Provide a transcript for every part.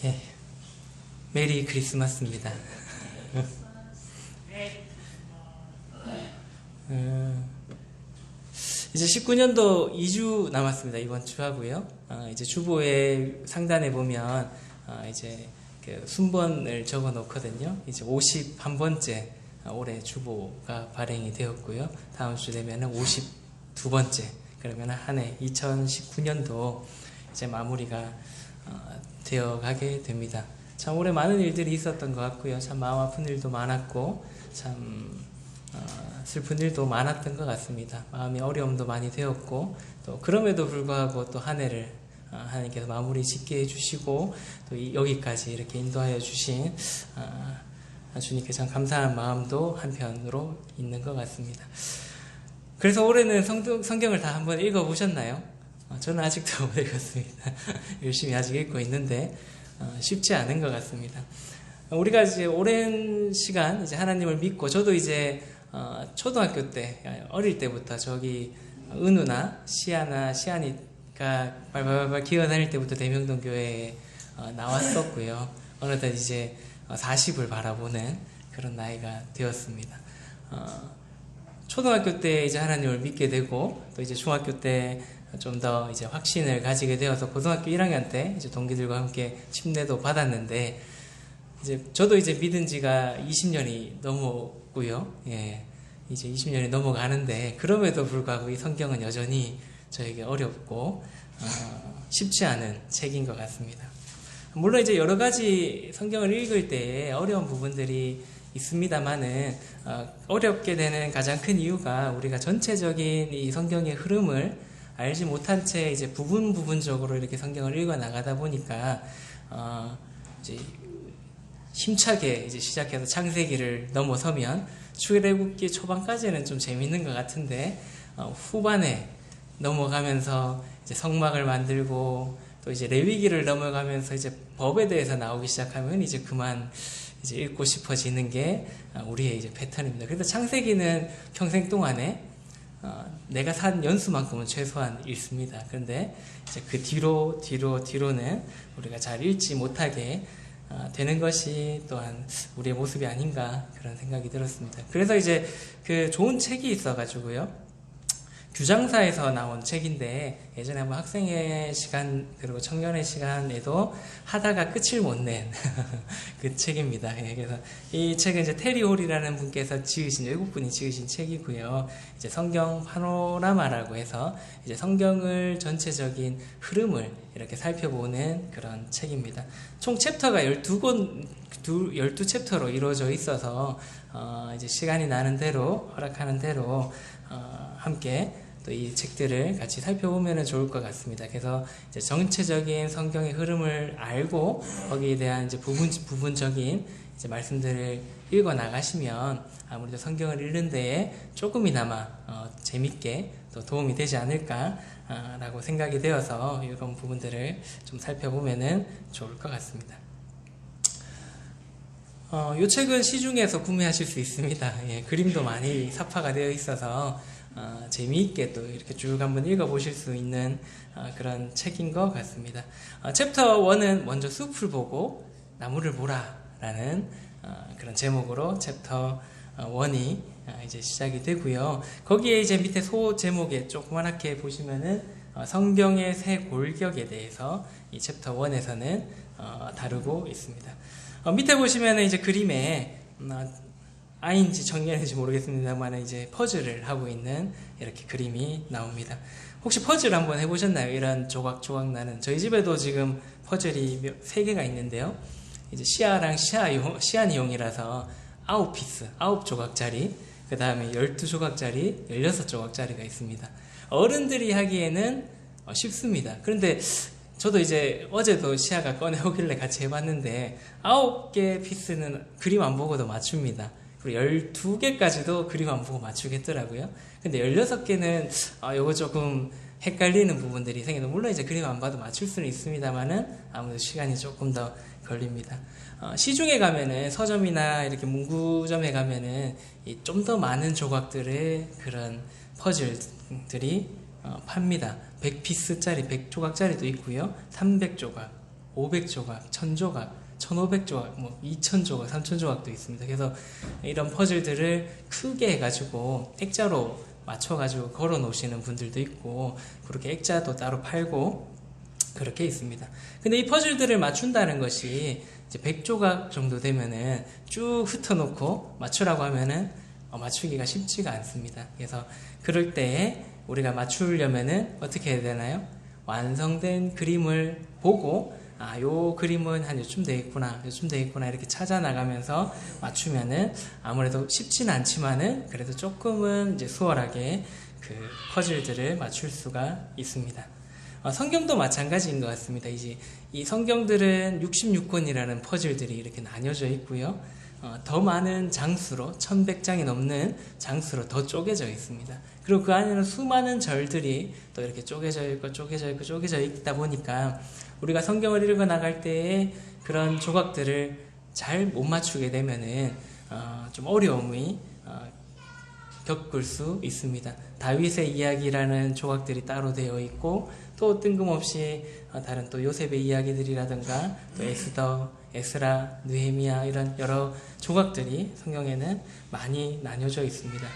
예, 메리 크리스마스입니다. 이제 19년도 2주 남았습니다. 이번 주 하고요. 이제 주보의 상단에 보면 이제 그 순번을 적어 놓거든요. 이제 51번째 올해 주보가 발행이 되었고요. 다음 주 되면은 52번째. 그러면 한 해 2019년도 이제 마무리가 되어 가게 됩니다. 참 올해 많은 일들이 있었던 것 같고요. 참 마음 아픈 일도 많았고 참 슬픈 일도 많았던 것 같습니다. 마음의 어려움도 많이 되었고 또 그럼에도 불구하고 또 한 해를 하나님께서 마무리 짓게 해주시고 또 여기까지 이렇게 인도하여 주신 주님께 참 감사한 마음도 한편으로 있는 것 같습니다. 그래서 올해는 성경을 다 한번 읽어보셨나요? 저는 아직도 못 읽었습니다. 열심히 아직 읽고 있는데 쉽지 않은 것 같습니다. 우리가 이제 오랜 시간 이제 하나님을 믿고 저도 이제 초등학교 때 어릴 때부터 저기 은우나 시안이가 발발발 기어다닐 때부터 대명동 교회에 나왔었고요. 어느덧 이제 40을 바라보는 그런 나이가 되었습니다. 초등학교 때 이제 하나님을 믿게 되고 또 이제 중학교 때 좀 더 이제 확신을 가지게 되어서 고등학교 1학년 때 이제 동기들과 함께 침례도 받았는데 이제 저도 이제 믿은 지가 20년이 넘었고요. 예. 이제 20년이 넘어가는데 그럼에도 불구하고 이 성경은 여전히 저에게 어렵고 쉽지 않은 책인 것 같습니다. 물론 이제 여러 가지 성경을 읽을 때 어려운 부분들이 있습니다만은 어렵게 되는 가장 큰 이유가 우리가 전체적인 이 성경의 흐름을 알지 못한 채 이제 부분적으로 이렇게 성경을 읽어 나가다 보니까 이제 힘차게 이제 시작해서 창세기를 넘어서면 출애굽기 초반까지는 좀 재밌는 것 같은데 후반에 넘어가면서 이제 성막을 만들고 또 이제 레위기를 넘어가면서 이제 법에 대해서 나오기 시작하면 이제 그만 이제 읽고 싶어지는 게 우리의 이제 패턴입니다. 그래서 창세기는 평생 동안에 내가 산 연수만큼은 최소한 읽습니다. 그런데 이제 그 뒤로는 우리가 잘 읽지 못하게 되는 것이 또한 우리의 모습이 아닌가 그런 생각이 들었습니다. 그래서 이제 그 좋은 책이 있어가지고요. 규장사에서 나온 책인데 예전에 한번 학생의 시간 그리고 청년의 시간에도 하다가 끝을 못 낸 그 책입니다. 그래서 이 책은 이제 테리 홀이라는 분께서 지으신 외국분이 지으신 책이고요. 이제 성경 파노라마라고 해서 이제 성경을 전체적인 흐름을 이렇게 살펴보는 그런 책입니다. 총 챕터가 12챕터로 이루어져 있어서 이제 시간이 나는 대로 허락하는 대로 함께 또 이 책들을 같이 살펴보면 좋을 것 같습니다. 그래서 이제 전체적인 성경의 흐름을 알고 거기에 대한 이제 부분적인 이제 말씀들을 읽어 나가시면 아무래도 성경을 읽는 데에 조금이나마 재밌게 또 도움이 되지 않을까라고 생각이 되어서 이런 부분들을 좀 살펴보면 좋을 것 같습니다. 이 책은 시중에서 구매하실 수 있습니다. 예, 그림도 많이 삽화가 되어 있어서 재미있게 또 이렇게 쭉 한번 읽어보실 수 있는 그런 책인 것 같습니다. 챕터 1은 먼저 숲을 보고 나무를 보라 라는 그런 제목으로 챕터 1이 이제 시작이 되고요. 거기에 이제 밑에 소 제목에 조그맣게 보시면은 성경의 세 골격에 대해서 이 챕터 1에서는 다루고 있습니다. 밑에 보시면은 이제 그림에 아인지 청년인지 모르겠습니다만 이제 퍼즐을 하고 있는 이렇게 그림이 나옵니다. 혹시 퍼즐 한번 해보셨나요? 이런 조각조각 나는 저희 집에도 지금 퍼즐이 3개가 있는데요. 이제 시아랑 시안이용이라서 9피스, 9조각짜리, 그 다음에 12조각짜리, 16조각짜리가 있습니다. 어른들이 하기에는 쉽습니다. 그런데 저도 이제 어제도 시아가 꺼내오길래 같이 해봤는데 9개 피스는 그림 안 보고도 맞춥니다. 그리고 12개까지도 그림 안 보고 맞추겠더라고요. 근데 16개는 요거 조금 헷갈리는 부분들이 생겨서 물론 이제 그림 안 봐도 맞출 수는 있습니다만은 아무래도 시간이 조금 더 걸립니다. 시중에 가면은 서점이나 이렇게 문구점에 가면은 좀 더 많은 조각들의 그런 퍼즐들이 팝니다. 100피스짜리, 100조각짜리도 있고요. 300조각, 500조각, 1000조각, 1500조각, 뭐 2000조각, 3000조각도 있습니다. 그래서 이런 퍼즐들을 크게 해가지고 액자로 맞춰가지고 걸어 놓으시는 분들도 있고, 그렇게 액자도 따로 팔고 그렇게 있습니다. 근데 이 퍼즐들을 맞춘다는 것이 이제 100조각 정도 되면은 쭉 흩어놓고 맞추라고 하면은 맞추기가 쉽지가 않습니다. 그래서 그럴 때에 우리가 맞추려면은 어떻게 해야 되나요? 완성된 그림을 보고 요 그림은 한 요쯤 되겠구나, 요쯤 되겠구나 이렇게 찾아 나가면서 맞추면은 아무래도 쉽지는 않지만은 그래도 조금은 이제 수월하게 그 퍼즐들을 맞출 수가 있습니다. 성경도 마찬가지인 것 같습니다. 이제 이 성경들은 66권이라는 퍼즐들이 이렇게 나뉘어져 있고요. 더 많은 장수로 1100장이 넘는 장수로 더 쪼개져 있습니다. 그리고 그 안에는 수많은 절들이 또 이렇게 쪼개져 있고 쪼개져 있고 쪼개져 있다 보니까 우리가 성경을 읽어 나갈 때에 그런 조각들을 잘 못 맞추게 되면은 좀 어려움이 겪을 수 있습니다. 다윗의 이야기라는 조각들이 따로 되어 있고, 또 뜬금없이 다른 또 요셉의 이야기들이라든가 또 에스라, 느헤미야 이런 여러 조각들이 성경에는 많이 나뉘어져 있습니다.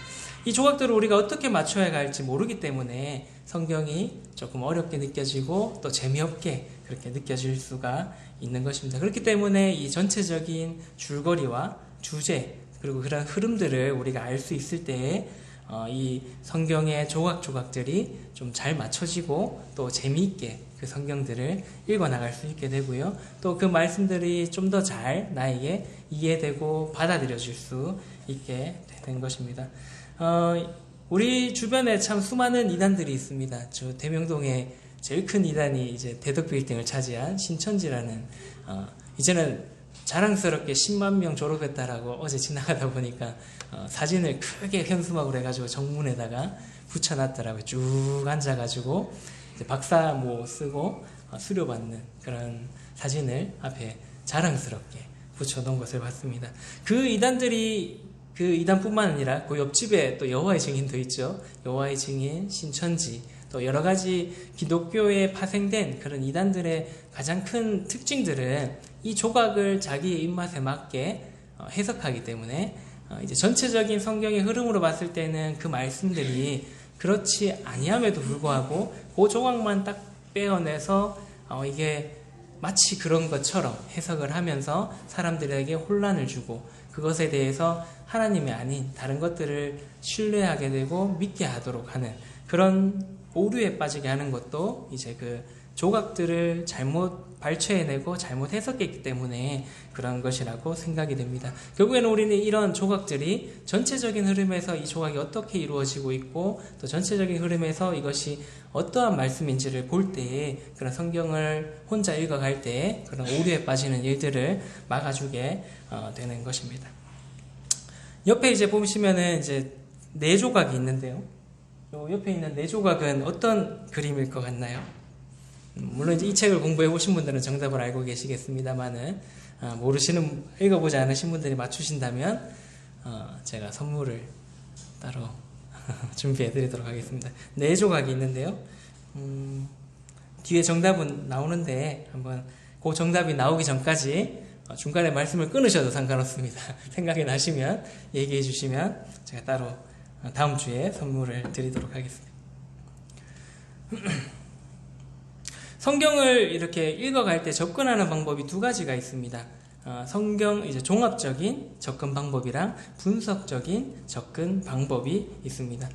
이 조각들을 우리가 어떻게 맞춰야 할지 모르기 때문에 성경이 조금 어렵게 느껴지고 또 재미없게 그렇게 느껴질 수가 있는 것입니다. 그렇기 때문에 이 전체적인 줄거리와 주제 그리고 그런 흐름들을 우리가 알 수 있을 때에 이 성경의 조각들이 좀 잘 맞춰지고 또 재미있게 그 성경들을 읽어 나갈 수 있게 되고요. 또 그 말씀들이 좀 더 잘 나에게 이해되고 받아들여질 수 있게 되는 것입니다. 우리 주변에 참 수많은 이단들이 있습니다. 저 대명동에 제일 큰 이단이 이제 대덕빌딩을 차지한 신천지라는 이제는 자랑스럽게 10만 명 졸업했다라고 어제 지나가다 보니까 사진을 크게 현수막으로 해가지고 정문에다가 붙여놨더라고요. 쭉 앉아가지고 이제 박사모 쓰고 수료받는 그런 사진을 앞에 자랑스럽게 붙여놓은 것을 봤습니다. 그 이단들이 그 이단뿐만 아니라 그 옆집에 또 여호와의 증인도 있죠. 여호와의 증인, 신천지, 또 여러 가지 기독교에 파생된 그런 이단들의 가장 큰 특징들은 이 조각을 자기의 입맛에 맞게 해석하기 때문에 이제 전체적인 성경의 흐름으로 봤을 때는 그 말씀들이 그렇지 아니함에도 불구하고 그 조각만 딱 빼어내서 이게 마치 그런 것처럼 해석을 하면서 사람들에게 혼란을 주고 그것에 대해서 하나님이 아닌 다른 것들을 신뢰하게 되고 믿게 하도록 하는 그런 오류에 빠지게 하는 것도 이제 그 조각들을 잘못 발췌해내고 잘못 해석했기 때문에 그런 것이라고 생각이 됩니다. 결국에는 우리는 이런 조각들이 전체적인 흐름에서 이 조각이 어떻게 이루어지고 있고 또 전체적인 흐름에서 이것이 어떠한 말씀인지를 볼 때에 그런 성경을 혼자 읽어갈 때에 그런 오류에 빠지는 일들을 막아주게 되는 것입니다. 옆에 이제 보시면은 이제 네 조각이 있는데요. 요 옆에 있는 네 조각은 어떤 그림일 것 같나요? 물론 이제 이 책을 공부해 보신 분들은 정답을 알고 계시겠습니다만은 모르시는 읽어보지 않으신 분들이 맞추신다면 제가 선물을 따로 준비해 드리도록 하겠습니다. 네 조각이 있는데요. 뒤에 정답은 나오는데 한번 그 정답이 나오기 전까지 중간에 말씀을 끊으셔도 상관없습니다. 생각이 나시면 얘기해 주시면 제가 따로 다음 주에 선물을 드리도록 하겠습니다. 성경을 이렇게 읽어갈 때 접근하는 방법이 두 가지가 있습니다. 성경 이제 종합적인 접근 방법이랑 분석적인 접근 방법이 있습니다.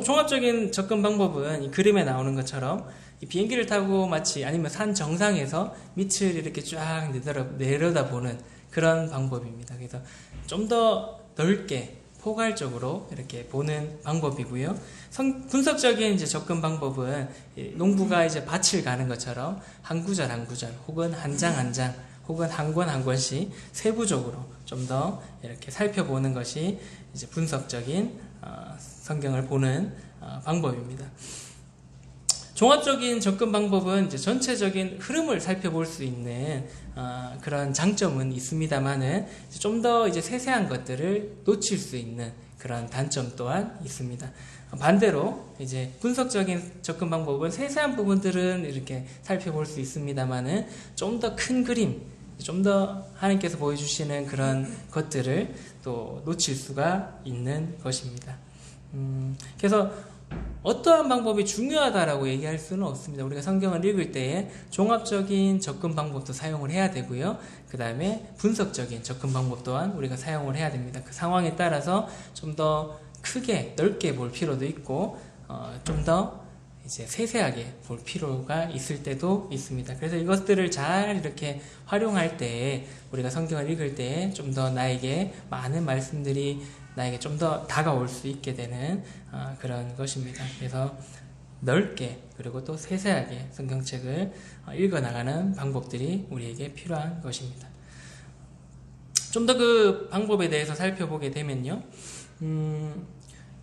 종합적인 접근 방법은 이 그림에 나오는 것처럼 이 비행기를 타고 마치 아니면 산 정상에서 밑을 이렇게 쫙 내려다보는 그런 방법입니다. 그래서 좀 더 넓게 포괄적으로 이렇게 보는 방법이고요. 분석적인 이제 접근 방법은 농부가 이제 밭을 가는 것처럼 한 구절 한 구절 혹은 한 장 한 장 혹은 한 권 한 권씩 세부적으로 좀 더 이렇게 살펴보는 것이 이제 분석적인 성경을 보는 방법입니다. 종합적인 접근 방법은 이제 전체적인 흐름을 살펴볼 수 있는 그런 장점은 있습니다만은 좀 더 이제 세세한 것들을 놓칠 수 있는 그런 단점 또한 있습니다. 반대로 이제 분석적인 접근 방법은 세세한 부분들은 이렇게 살펴볼 수 있습니다만은 좀 더 큰 그림, 좀 더 하나님께서 보여주시는 그런 것들을 또 놓칠 수가 있는 것입니다. 그래서 어떠한 방법이 중요하다라고 얘기할 수는 없습니다. 우리가 성경을 읽을 때에 종합적인 접근 방법도 사용을 해야 되고요. 그 다음에 분석적인 접근 방법 또한 우리가 사용을 해야 됩니다. 그 상황에 따라서 좀 더 크게 넓게 볼 필요도 있고 좀 더 이제 세세하게 볼 필요가 있을 때도 있습니다. 그래서 이것들을 잘 이렇게 활용할 때 우리가 성경을 읽을 때 좀 더 나에게 많은 말씀들이 나에게 좀 더 다가올 수 있게 되는 그런 것입니다. 그래서 넓게 그리고 또 세세하게 성경책을 읽어나가는 방법들이 우리에게 필요한 것입니다. 좀 더 그 방법에 대해서 살펴보게 되면요.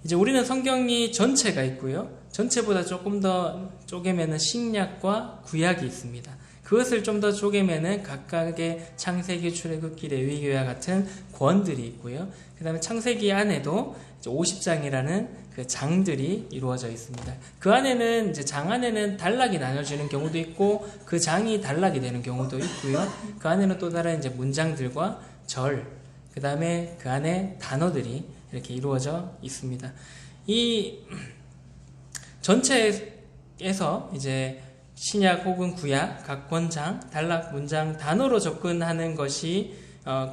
이제 우리는 성경이 전체가 있고요. 전체보다 조금 더 쪼개면은 신약과 구약이 있습니다. 그것을 좀 더 쪼개면은 각각의 창세기, 출애굽기, 레위기와 같은 권들이 있고요. 그 다음에 창세기 안에도 50장이라는 그 장들이 이루어져 있습니다. 그 안에는 이제 장 안에는 단락이 나눠지는 경우도 있고 그 장이 단락이 되는 경우도 있고요. 그 안에는 또 다른 이제 문장들과 절, 그 다음에 그 안에 단어들이 이렇게 이루어져 있습니다. 이 전체에서 이제 신약 혹은 구약, 각 권장, 단락, 문장, 단어로 접근하는 것이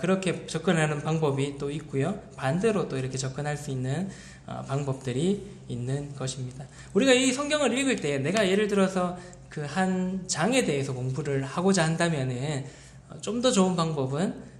그렇게 접근하는 방법이 또 있고요. 반대로 또 이렇게 접근할 수 있는 방법들이 있는 것입니다. 우리가 이 성경을 읽을 때 내가 예를 들어서 그 한 장에 대해서 공부를 하고자 한다면은 좀 더 좋은 방법은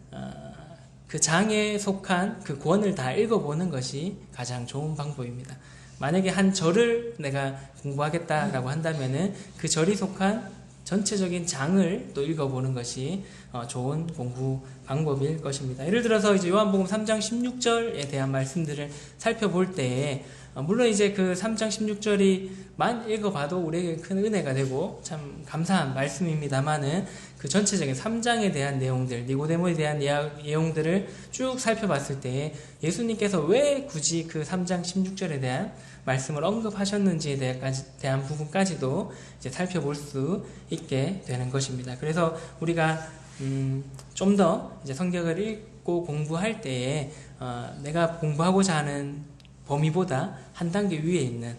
그 장에 속한 그 권을 다 읽어보는 것이 가장 좋은 방법입니다. 만약에 한 절을 내가 공부하겠다라고 한다면은 그 절이 속한 전체적인 장을 또 읽어보는 것이 좋은 공부 방법일 것입니다. 예를 들어서 이제 요한복음 3장 16절에 대한 말씀들을 살펴볼 때 물론 이제 그 3장 16절이만 읽어봐도 우리에게 큰 은혜가 되고 참 감사한 말씀입니다만은 그 전체적인 3장에 대한 내용들, 니고데모에 대한 내용들을 쭉 살펴봤을 때 예수님께서 왜 굳이 그 3장 16절에 대한 말씀을 언급하셨는지에 대한 부분까지도 이제 살펴볼 수 있게 되는 것입니다. 그래서 우리가 좀 더 이제 성경을 읽고 공부할 때에 내가 공부하고자 하는 범위보다 한 단계 위에 있는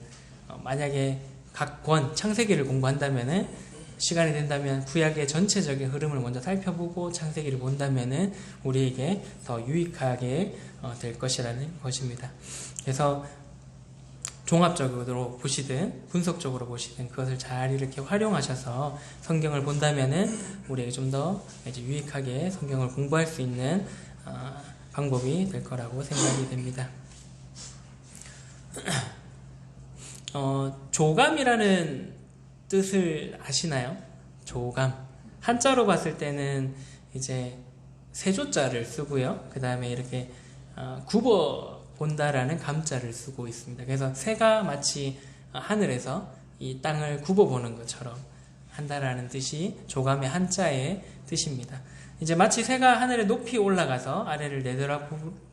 만약에 각 권, 창세기를 공부한다면은 시간이 된다면 구약의 전체적인 흐름을 먼저 살펴보고 창세기를 본다면은 우리에게 더 유익하게 될 것이라는 것입니다. 그래서 종합적으로 보시든 분석적으로 보시든 그것을 잘 이렇게 활용하셔서 성경을 본다면은 우리에게 좀 더 유익하게 성경을 공부할 수 있는 방법이 될 거라고 생각이 됩니다. 조감이라는 뜻을 아시나요? 조감. 한자로 봤을 때는 이제 세조자를 쓰고요. 그 다음에 이렇게 굽어 본다라는 감자를 쓰고 있습니다. 그래서 새가 마치 하늘에서 이 땅을 굽어보는 것처럼 한다라는 뜻이 조감의 한자의 뜻입니다. 이제 마치 새가 하늘에 높이 올라가서 아래를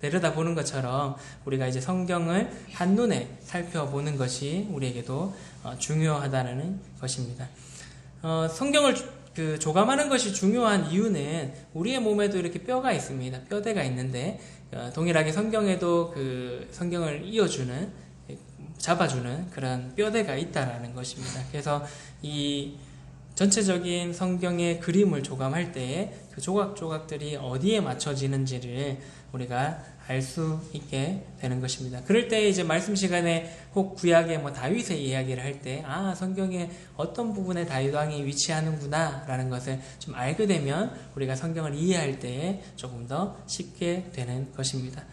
내려다보는 것처럼 우리가 이제 성경을 한눈에 살펴보는 것이 우리에게도 중요하다는 것입니다. 성경을 조감하는 것이 중요한 이유는 우리의 몸에도 이렇게 뼈가 있습니다. 뼈대가 있는데 동일하게 성경에도 그 성경을 이어주는 잡아주는 그런 뼈대가 있다라는 것입니다. 그래서 이 전체적인 성경의 그림을 조감할 때에 그 조각조각들이 어디에 맞춰지는지를 우리가 알 수 있게 되는 것입니다. 그럴 때 이제 말씀 시간에 혹 구약의 다윗의 이야기를 할 때 성경의 어떤 부분에 다윗 왕이 위치하는구나 라는 것을 좀 알게 되면 우리가 성경을 이해할 때에 조금 더 쉽게 되는 것입니다.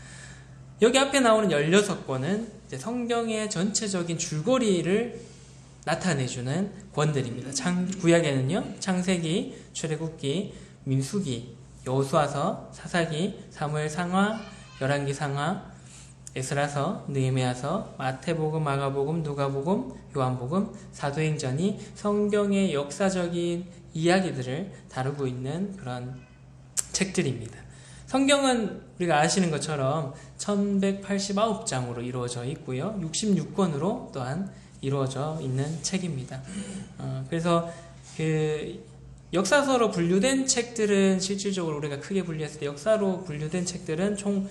여기 앞에 나오는 16권은 이제 성경의 전체적인 줄거리를 나타내주는 권들입니다. 구약에는요, 창세기, 출애굽기, 민수기, 여호수아서, 사사기, 사무엘 상하, 열왕기 상하, 에스라서, 느헤미야서, 마태복음, 마가복음, 누가복음, 요한복음, 사도행전이 성경의 역사적인 이야기들을 다루고 있는 그런 책들입니다. 성경은 우리가 아시는 것처럼 1189장으로 이루어져 있고요. 66권으로 또한 이루어져 있는 책입니다. 그래서 그 역사서로 분류된 책들은 실질적으로 우리가 크게 분류했을 때 역사로 분류된 책들은 총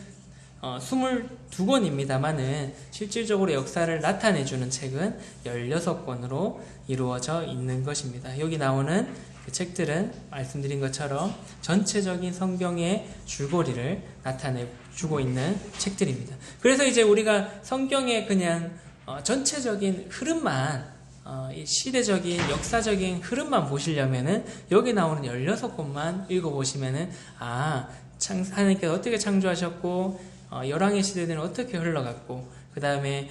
22권입니다만은 실질적으로 역사를 나타내주는 책은 16권으로 이루어져 있는 것입니다. 여기 나오는 그 책들은 말씀드린 것처럼 전체적인 성경의 줄거리를 나타내주고 있는 책들입니다. 그래서 이제 우리가 성경의 그냥 전체적인 흐름만 이 시대적인 역사적인 흐름만 보시려면은 여기 나오는 16권만 읽어보시면은 하나님께서 어떻게 창조하셨고 열왕의 시대는 어떻게 흘러갔고 그 다음에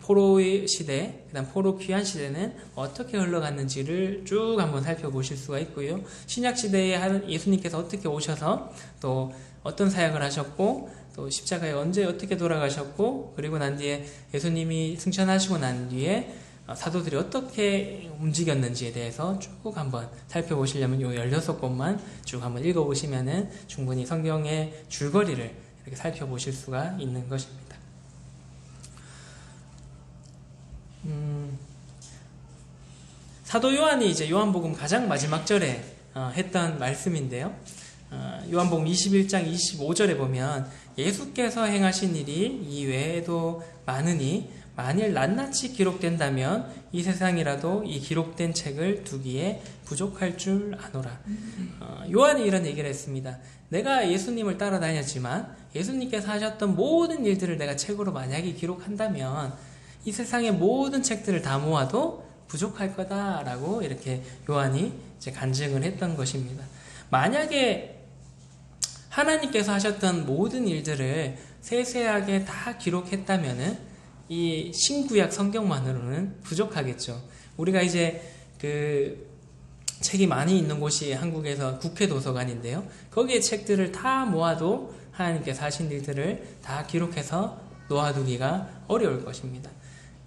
포로의 시대, 그 다음 포로 귀환 시대는 어떻게 흘러갔는지를 쭉 한번 살펴보실 수가 있고요. 신약 시대에 예수님께서 어떻게 오셔서 또 어떤 사역을 하셨고 또 십자가에 언제 어떻게 돌아가셨고 그리고 난 뒤에 예수님이 승천하시고 난 뒤에 사도들이 어떻게 움직였는지에 대해서 쭉 한번 살펴보시려면 이 16권만 쭉 한번 읽어보시면은 충분히 성경의 줄거리를 이렇게 살펴보실 수가 있는 것입니다. 사도 요한이 이제 요한복음 가장 마지막 절에 했던 말씀인데요. 요한복음 21장 25절에 보면 예수께서 행하신 일이 이외에도 많으니 만일 낱낱이 기록된다면 이 세상이라도 이 기록된 책을 두기에 부족할 줄 아노라. 요한이 이런 얘기를 했습니다. 내가 예수님을 따라다녔지만 예수님께서 하셨던 모든 일들을 내가 책으로 만약에 기록한다면 이 세상의 모든 책들을 다 모아도 부족할 거다라고 이렇게 요한이 이제 간증을 했던 것입니다. 만약에 하나님께서 하셨던 모든 일들을 세세하게 다 기록했다면은 이 신구약 성경만으로는 부족하겠죠. 우리가 이제 그 책이 많이 있는 곳이 한국에서 국회 도서관인데요. 거기에 책들을 다 모아도 하나님께서 하신 일들을 다 기록해서 놓아두기가 어려울 것입니다.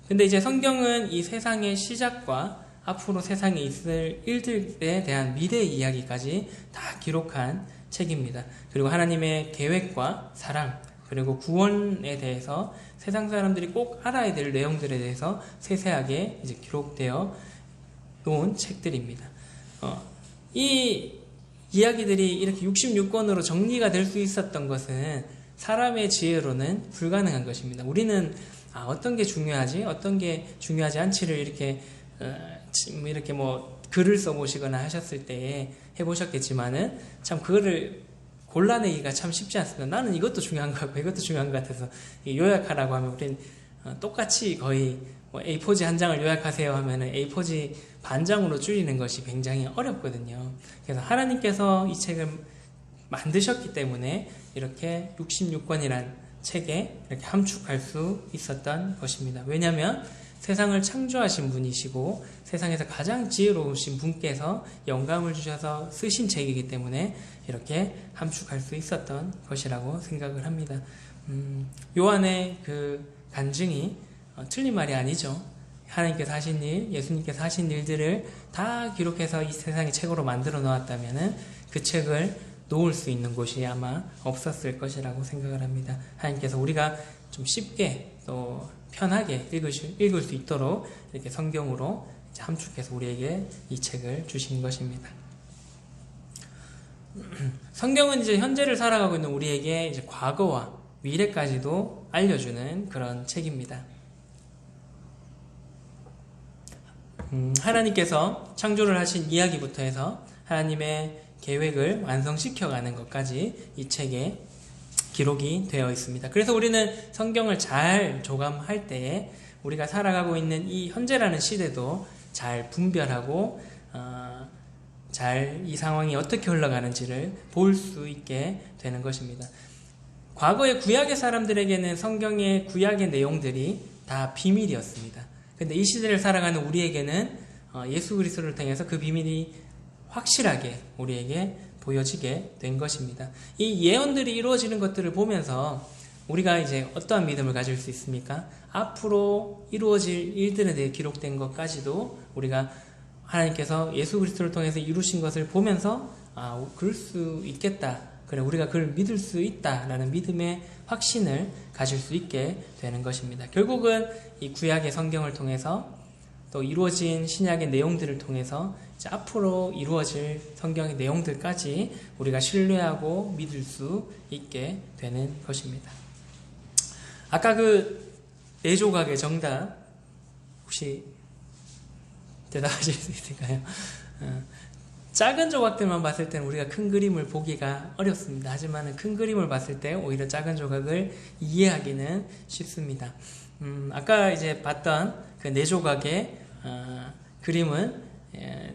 근데 이제 성경은 이 세상의 시작과 앞으로 세상에 있을 일들에 대한 미래 이야기까지 다 기록한 책입니다. 그리고 하나님의 계획과 사랑, 그리고 구원에 대해서 세상 사람들이 꼭 알아야 될 내용들에 대해서 세세하게 이제 기록되어 놓은 책들입니다. 이 이야기들이 이렇게 66권으로 정리가 될 수 있었던 것은 사람의 지혜로는 불가능한 것입니다. 우리는 어떤 게 중요하지, 어떤 게 중요하지 않지를 이렇게 뭐 글을 써보시거나 하셨을 때 해보셨겠지만은 참 그거를 골라내기가 참 쉽지 않습니다. 나는 이것도 중요한 것 같고 이것도 중요한 것 같아서 요약하라고 하면 우리는 똑같이 거의 뭐 A4지 한 장을 요약하세요 하면은 A4지 반장으로 줄이는 것이 굉장히 어렵거든요. 그래서 하나님께서 이 책을 만드셨기 때문에 이렇게 66권이란 책에 이렇게 함축할 수 있었던 것입니다. 왜냐하면 세상을 창조하신 분이시고 세상에서 가장 지혜로우신 분께서 영감을 주셔서 쓰신 책이기 때문에 이렇게 함축할 수 있었던 것이라고 생각을 합니다. 요한의 그 간증이 틀린 말이 아니죠. 하나님께서 하신 일, 예수님께서 하신 일들을 다 기록해서 이 세상의 책으로 만들어 놓았다면은 그 책을 놓을 수 있는 곳이 아마 없었을 것이라고 생각을 합니다. 하나님께서 우리가 좀 쉽게 또 편하게 읽을 수 있도록 이렇게 성경으로 함축해서 우리에게 이 책을 주신 것입니다. 성경은 이제 현재를 살아가고 있는 우리에게 이제 과거와 미래까지도 알려주는 그런 책입니다. 하나님께서 창조를 하신 이야기부터 해서 하나님의 계획을 완성시켜가는 것까지 이 책에 기록이 되어 있습니다. 그래서 우리는 성경을 잘 조감할 때에 우리가 살아가고 있는 이 현재라는 시대도 잘 분별하고 잘 이 상황이 어떻게 흘러가는지를 볼 수 있게 되는 것입니다. 과거의 구약의 사람들에게는 성경의 구약의 내용들이 다 비밀이었습니다. 근데 이 시대를 살아가는 우리에게는 예수 그리스도를 통해서 그 비밀이 확실하게 우리에게 보여지게 된 것입니다. 이 예언들이 이루어지는 것들을 보면서 우리가 이제 어떠한 믿음을 가질 수 있습니까? 앞으로 이루어질 일들에 대해 기록된 것까지도 우리가 하나님께서 예수 그리스도를 통해서 이루신 것을 보면서 그럴 수 있겠다. 그래 우리가 그걸 믿을 수 있다라는 믿음의 확신을 가질 수 있게 되는 것입니다. 결국은 이 구약의 성경을 통해서 또 이루어진 신약의 내용들을 통해서 이제 앞으로 이루어질 성경의 내용들까지 우리가 신뢰하고 믿을 수 있게 되는 것입니다. 아까 그 4조각의 정답 혹시 대답하실 수 있을까요? 작은 조각들만 봤을 때는 우리가 큰 그림을 보기가 어렵습니다. 하지만 큰 그림을 봤을 때 오히려 작은 조각을 이해하기는 쉽습니다. 아까 이제 봤던 그 4조각의 그림은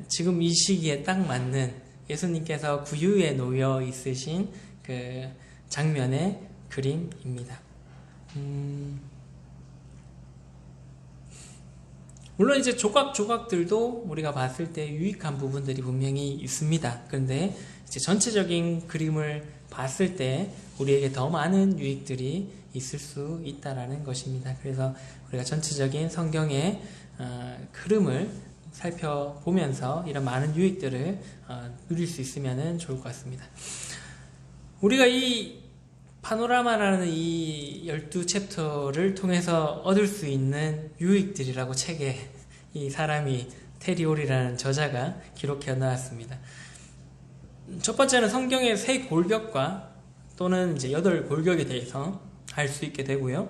지금 이 시기에 딱 맞는 예수님께서 구유에 놓여 있으신 그 장면의 그림입니다. 물론 이제 조각들도 우리가 봤을 때 유익한 부분들이 분명히 있습니다. 그런데 이제 전체적인 그림을 봤을 때 우리에게 더 많은 유익들이 있을 수 있다라는 것입니다. 그래서 우리가 전체적인 성경의 흐름을 살펴보면서 이런 많은 유익들을 누릴 수 있으면 좋을 것 같습니다. 우리가 이 파노라마라는 이 12챕터를 통해서 얻을 수 있는 유익들이라고 책에 이 사람이 테리올이라는 저자가 기록해 놓았습니다. 첫 번째는 성경의 세 골격과 또는 이제 8골격에 대해서 알 수 있게 되고요.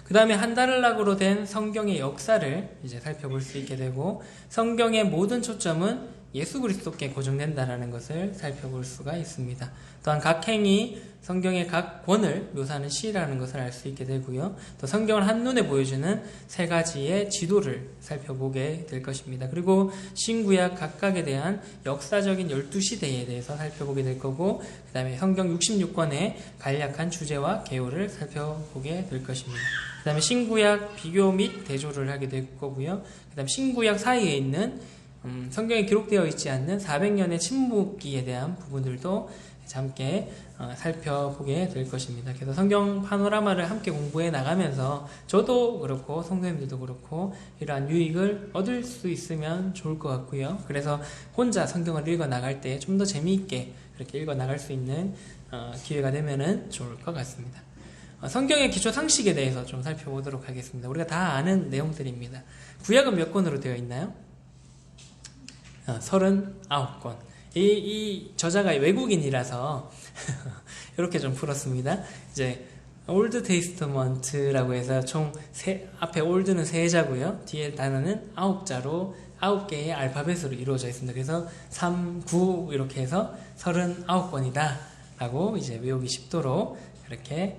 그 다음에 한 달락으로 된 성경의 역사를 이제 살펴볼 수 있게 되고, 성경의 모든 초점은 예수 그리스도께 고정된다는 것을 살펴볼 수가 있습니다. 또한 각 행이 성경의 각 권을 묘사하는 시라는 것을 알 수 있게 되고요. 또 성경을 한눈에 보여주는 3가지의 지도를 살펴보게 될 것입니다. 그리고 신구약 각각에 대한 역사적인 12시대에 대해서 살펴보게 될 거고, 그 다음에 성경 66권의 간략한 주제와 개요를 살펴보게 될 것입니다. 그 다음에 신구약 비교 및 대조를 하게 될 거고요. 그 다음에 신구약 사이에 있는 성경에 기록되어 있지 않는 400년의 침묵기에 대한 부분들도 함께 살펴보게 될 것입니다. 그래서 성경 파노라마를 함께 공부해 나가면서 저도 그렇고 성도님들도 그렇고 이러한 유익을 얻을 수 있으면 좋을 것 같고요. 그래서 혼자 성경을 읽어 나갈 때 좀 더 재미있게 그렇게 읽어 나갈 수 있는 기회가 되면 좋을 것 같습니다. 성경의 기초 상식에 대해서 좀 살펴보도록 하겠습니다. 우리가 다 아는 내용들입니다. 구약은 몇 권으로 되어 있나요? 39권. 이 저자가 외국인이라서 이렇게 좀 풀었습니다. 이제 올드 테스트먼트라고 해서 총 앞에 올드는 3자고요. 뒤에 단어는 9자로 9개의 알파벳으로 이루어져 있습니다. 그래서 3, 9 이렇게 해서 39권이다 라고 이제 외우기 쉽도록 그렇게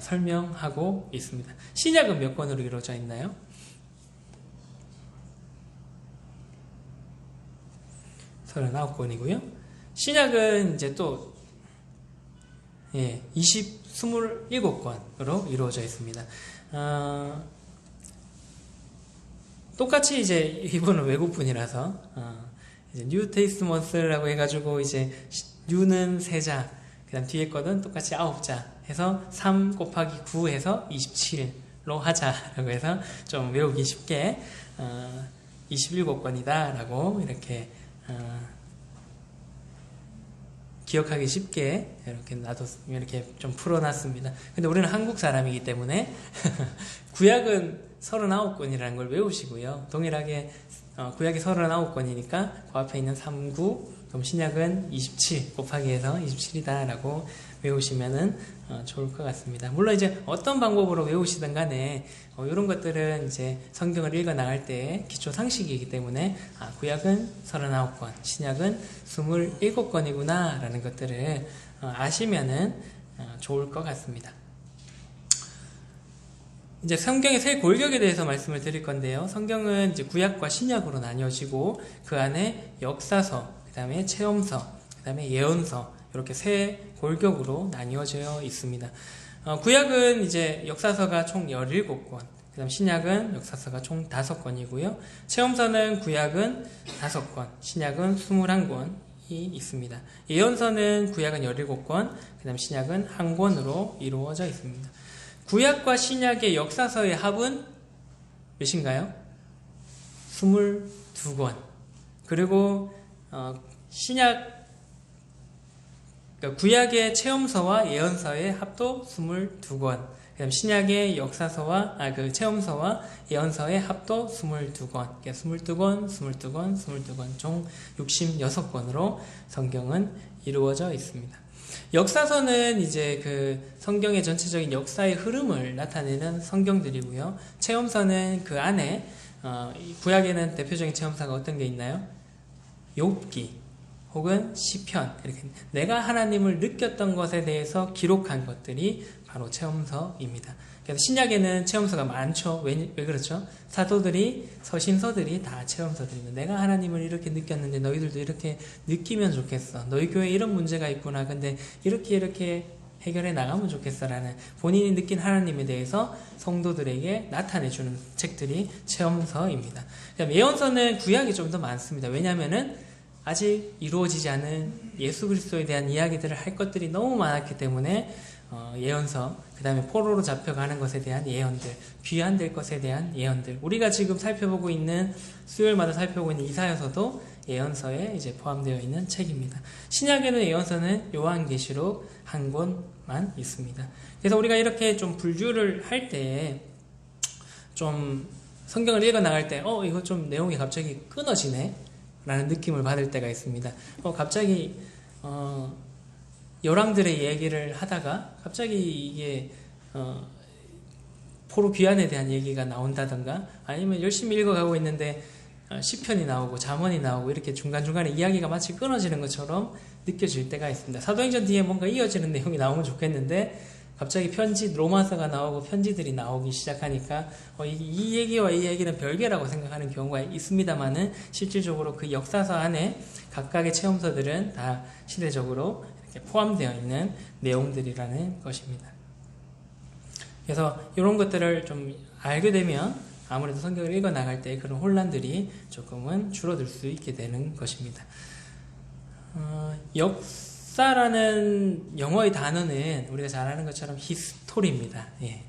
설명하고 있습니다. 신약은 몇 권으로 이루어져 있나요? 39권이고요. 신약은 이제 또 27권으로 이루어져 있습니다. 똑같이 이제 이분은 외국분이라서 이제 뉴 테이스먼스라고 해가지고 이제 뉴는 3자, 그다음 뒤에 거는 똑같이 9자 해서 3 곱하기 9 해서 27로 하자라고 해서 좀 외우기 쉽게 27권이다 라고 이렇게 기억하기 쉽게 이렇게 좀 풀어놨습니다. 근데 우리는 한국 사람이기 때문에 구약은 39권이라는 걸 외우시고요. 동일하게 구약이 39권이니까 그 앞에 있는 39, 그럼 신약은 27 곱하기 해서 27이다 라고 외우시면은 좋을 것 같습니다. 물론 이제 어떤 방법으로 외우시든 간에 이런 것들은 이제 성경을 읽어 나갈 때 기초 상식이기 때문에 구약은 39권, 신약은 27권이구나 라는 것들을 아시면은 좋을 것 같습니다. 이제 성경의 3골격에 대해서 말씀을 드릴 건데요. 성경은 이제 구약과 신약으로 나뉘어지고 그 안에 역사서, 그 다음에 체험서, 그 다음에 예언서 이렇게 3골격으로 나뉘어져 있습니다. 구약은 이제 역사서가 총 17권, 그 다음 신약은 역사서가 총 5권이고요. 체험서는 구약은 5권, 신약은 21권이 있습니다. 예언서는 구약은 17권, 그 다음 신약은 1권으로 이루어져 있습니다. 구약과 신약의 역사서의 합은 몇인가요? 22권. 그리고 신약 그러니까 구약의 체험서와 예언서의 합도 22권, 그다음 신약의 역사서와 그 체험서와 예언서의 합도 22권, 그러니까 22권, 22권, 22권, 총 66권으로 성경은 이루어져 있습니다. 역사서는 이제 그 성경의 전체적인 역사의 흐름을 나타내는 성경들이고요. 체험서는 그 안에 구약에는 대표적인 체험서가 어떤 게 있나요? 욥기 혹은 시편, 이렇게 내가 하나님을 느꼈던 것에 대해서 기록한 것들이 바로 체험서입니다. 그래서 신약에는 체험서가 많죠. 왜 그렇죠? 사도들이, 서신서들이 다 체험서들입니다. 내가 하나님을 이렇게 느꼈는데 너희들도 이렇게 느끼면 좋겠어. 너희 교회에 이런 문제가 있구나. 근데 이렇게 해결해 나가면 좋겠어. 라는 본인이 느낀 하나님에 대해서 성도들에게 나타내주는 책들이 체험서입니다. 예언서는 구약이 좀 더 많습니다. 왜냐하면은 아직 이루어지지 않은 예수 그리스도에 대한 이야기들을 할 것들이 너무 많았기 때문에 예언서, 그 다음에 포로로 잡혀가는 것에 대한 예언들, 귀환될 것에 대한 예언들, 우리가 지금 살펴보고 있는, 수요일마다 살펴보고 있는 이사야서도 예언서에 이제 포함되어 있는 책입니다. 신약에는 예언서는 요한계시록 한 권만 있습니다. 그래서 우리가 이렇게 좀 분류를 할 때 좀 성경을 읽어 나갈 때 이거 좀 내용이 갑자기 끊어지네 라는 느낌을 받을 때가 있습니다. 갑자기 열왕들의 얘기를 하다가 갑자기 이게 포로 귀환에 대한 얘기가 나온다던가, 아니면 열심히 읽어가고 있는데 시편이 나오고 잠언이 나오고 이렇게 중간중간에 이야기가 마치 끊어지는 것처럼 느껴질 때가 있습니다. 사도행전 뒤에 뭔가 이어지는 내용이 나오면 좋겠는데 갑자기 편지, 로마서가 나오고 편지들이 나오기 시작하니까 이 얘기와 이 얘기는 별개라고 생각하는 경우가 있습니다만은, 실질적으로 그 역사서 안에 각각의 체험서들은 다 시대적으로 이렇게 포함되어 있는 내용들이라는 것입니다. 그래서 이런 것들을 좀 알게 되면 아무래도 성경을 읽어 나갈 때 그런 혼란들이 조금은 줄어들 수 있게 되는 것입니다. 역사라는 영어의 단어는 우리가 잘 아는 것처럼 히스토리입니다. 예.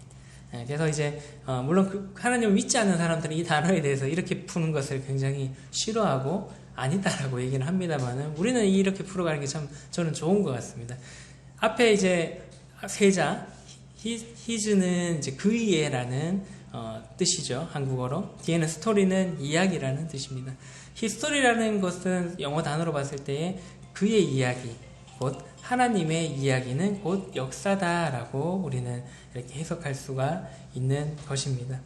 그래서 이제 물론 하나님을 믿지 않는 사람들은 이 단어에 대해서 이렇게 푸는 것을 굉장히 싫어하고 아니다라고 얘기는 합니다만은, 우리는 이렇게 풀어가는 게 참 저는 좋은 것 같습니다. 앞에 이제 세자 히즈는 이제 그이에라는 뜻이죠, 한국어로. 뒤에는 스토리는 이야기라는 뜻입니다. 히스토리라는 것은 영어 단어로 봤을 때 그의 이야기, 곧 하나님의 이야기는 곧 역사다라고 우리는 이렇게 해석할 수가 있는 것입니다.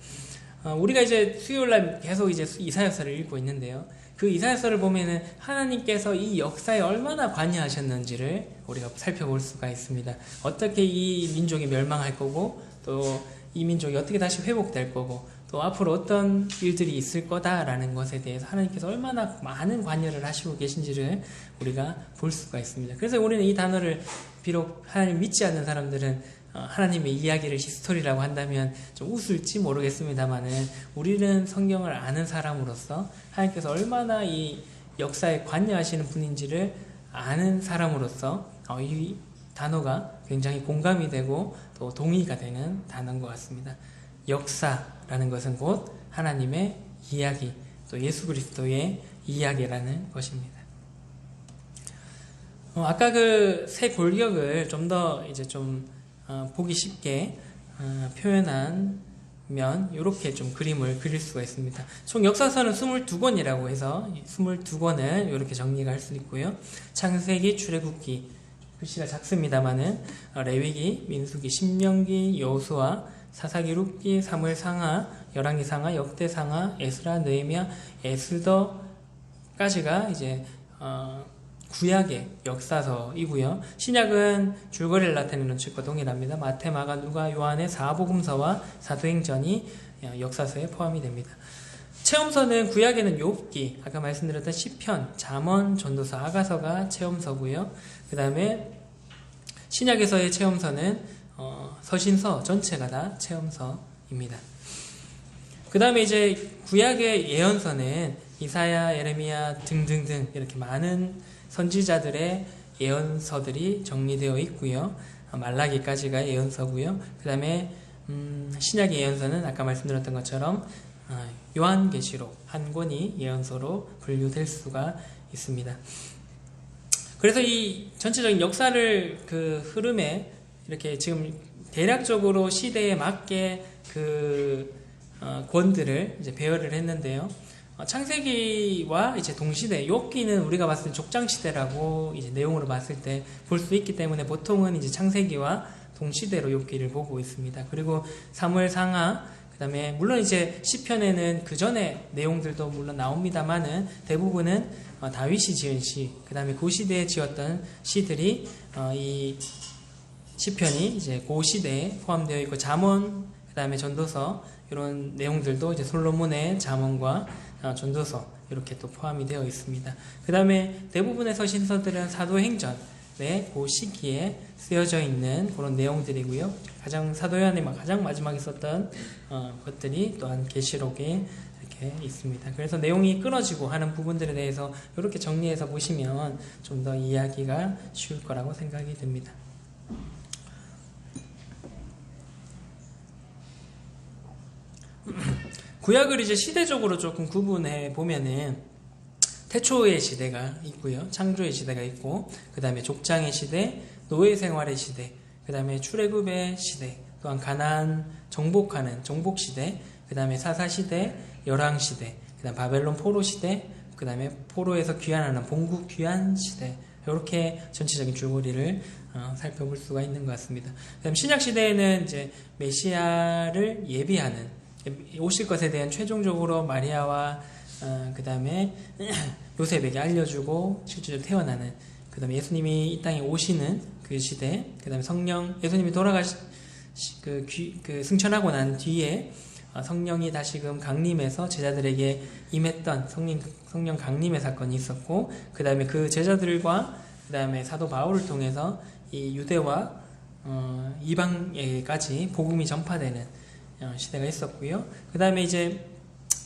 우리가 이제 수요일날 계속 이제 이사야서를 읽고 있는데요. 그 이사야서를 보면은 하나님께서 이 역사에 얼마나 관여하셨는지를 우리가 살펴볼 수가 있습니다. 어떻게 이 민족이 멸망할 거고, 또 이 민족이 어떻게 다시 회복될 거고, 또 앞으로 어떤 일들이 있을 거다라는 것에 대해서 하나님께서 얼마나 많은 관여를 하시고 계신지를 우리가 볼 수가 있습니다. 그래서 우리는 이 단어를, 비록 하나님 믿지 않는 사람들은 하나님의 이야기를 히스토리라고 한다면 좀 웃을지 모르겠습니다만은, 우리는 성경을 아는 사람으로서 하나님께서 얼마나 이 역사에 관여하시는 분인지를 아는 사람으로서 이 단어가 굉장히 공감이 되고 또 동의가 되는 단어인 것 같습니다. 역사라는 것은 곧 하나님의 이야기, 또 예수 그리스도의 이야기라는 것입니다. 아까 그 새 골격을 좀 더 이제 좀 보기 쉽게 표현하면 이렇게 좀 그림을 그릴 수가 있습니다. 총 역사서는 22권이라고 해서 22권을 이렇게 정리가 할 수 있고요. 창세기, 출애굽기, 글씨가 작습니다만은 레위기, 민수기, 신명기, 여호수아, 사사기, 룻기, 사무엘 상하, 열왕기 상하, 역대 상하, 에스라, 느헤미야, 에스더까지가 이제 구약의 역사서이고요. 신약은 줄거리를 나타내는 책과 동일합니다. 마태, 마가, 누가, 요한의 사복음서와 사도행전이 역사서에 포함이 됩니다. 체험서는 구약에는 욥기, 아까 말씀드렸던 시편, 잠언, 전도서, 아가서가 체험서고요. 그 다음에 신약에서의 체험서는 서신서 전체가 다 체험서입니다. 그 다음에 이제 구약의 예언서는 이사야, 예레미야 등등등 이렇게 많은 선지자들의 예언서들이 정리되어 있고요. 말라기까지가 예언서고요. 그 다음에 신약의 예언서는 아까 말씀드렸던 것처럼 요한계시록 한 권이 예언서로 분류될 수가 있습니다. 그래서 이 전체적인 역사를 그 흐름에 이렇게 지금 대략적으로 시대에 맞게 그 권들을 이제 배열을 했는데요. 창세기와 이제 동시대, 욥기는 우리가 봤을 때 족장시대라고 이제 내용으로 봤을 때 볼 수 있기 때문에 보통은 이제 창세기와 동시대로 욥기를 보고 있습니다. 그리고 사무엘상하, 그 다음에 물론 이제 시편에는 그 전에 내용들도 물론 나옵니다만은 대부분은 다윗이 지은 시, 그 다음에 그 시대에 지었던 시들이 이 시편이 이제 그 시대에 포함되어 있고, 잠언, 그 다음에 전도서 이런 내용들도 이제 솔로몬의 잠언과 전도서 이렇게 또 포함이 되어 있습니다. 그 다음에 대부분의 서신서들은 사도행전의 그 시기에 쓰여져 있는 그런 내용들이고요. 사도 요한이 가장 마지막에 썼던 것들이 또한 계시록에 이렇게 있습니다. 그래서 내용이 끊어지고 하는 부분들에 대해서 이렇게 정리해서 보시면 좀 더 이해하기가 쉬울 거라고 생각이 듭니다. 구약을 이제 시대적으로 조금 구분해 보면은 태초의 시대가 있고요, 창조의 시대가 있고, 그 다음에 족장의 시대, 노예 생활의 시대, 그 다음에 출애굽의 시대, 또한 가나안 정복하는 정복 시대, 그 다음에 사사 시대, 열왕 시대, 그 다음 바벨론 포로 시대, 그 다음에 포로에서 귀환하는 본국 귀환 시대, 이렇게 전체적인 줄거리를 살펴볼 수가 있는 것 같습니다. 그 다음 신약 시대에는 이제 메시아를 예비하는, 오실 것에 대한 최종적으로 마리아와 그 다음에 요셉에게 알려주고 실제로 태어나는, 그 다음에 예수님이 이 땅에 오시는 그 시대, 그 다음에 성령, 예수님이 승천하고 난 뒤에 성령이 다시금 강림해서 제자들에게 임했던 성령 강림의 사건이 있었고, 그 다음에 그 제자들과 그 다음에 사도 바울을 통해서 이 유대와 이방에까지 복음이 전파되는 시대가 있었고요. 그 다음에 이제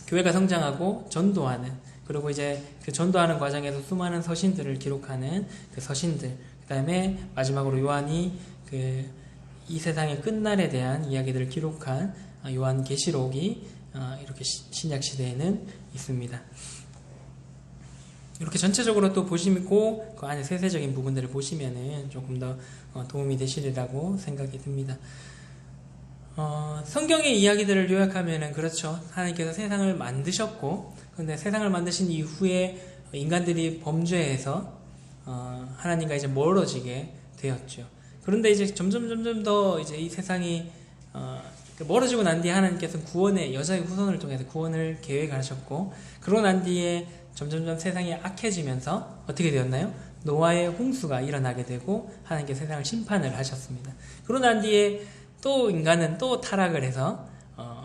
교회가 성장하고 전도하는, 그리고 이제 그 전도하는 과정에서 수많은 서신들을 기록하는 그 서신들, 그 다음에 마지막으로 요한이 이 세상의 끝날에 대한 이야기들을 기록한 요한계시록이 이렇게 신약 시대에는 있습니다. 이렇게 전체적으로 또 보시고 그 안에 세세적인 부분들을 보시면은 조금 더 도움이 되시리라고 생각이 듭니다. 성경의 이야기들을 요약하면은 그렇죠. 하나님께서 세상을 만드셨고, 근데 세상을 만드신 이후에 인간들이 범죄해서 하나님과 이제 멀어지게 되었죠. 그런데 이제 점점 더 이제 이 세상이 멀어지고 난 뒤에 하나님께서 구원의 여자의 후손을 통해서 구원을 계획하셨고, 그러고 난 뒤에 점점 세상이 악해지면서 어떻게 되었나요? 노아의 홍수가 일어나게 되고 하나님께서 세상을 심판을 하셨습니다. 그러고 난 뒤에 또 인간은 또 타락을 해서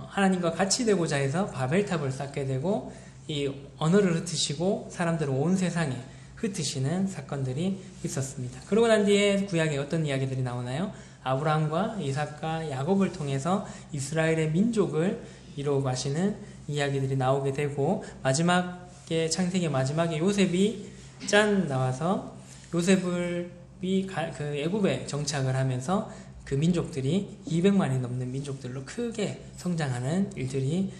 하나님과 같이 되고자 해서 바벨탑을 쌓게 되고, 이 언어를 흩으시고 사람들을 온 세상에 흩으시는 사건들이 있었습니다. 그러고 난 뒤에 구약에 어떤 이야기들이 나오나요? 아브라함과 이삭과 야곱을 통해서 이스라엘의 민족을 이루어 가시는 이야기들이 나오게 되고, 마지막에 창세기 마지막에 요셉이 나와서 요셉을 그 애굽에 정착을 하면서 그 민족들이 200만이 넘는 민족들로 크게 성장하는 일들이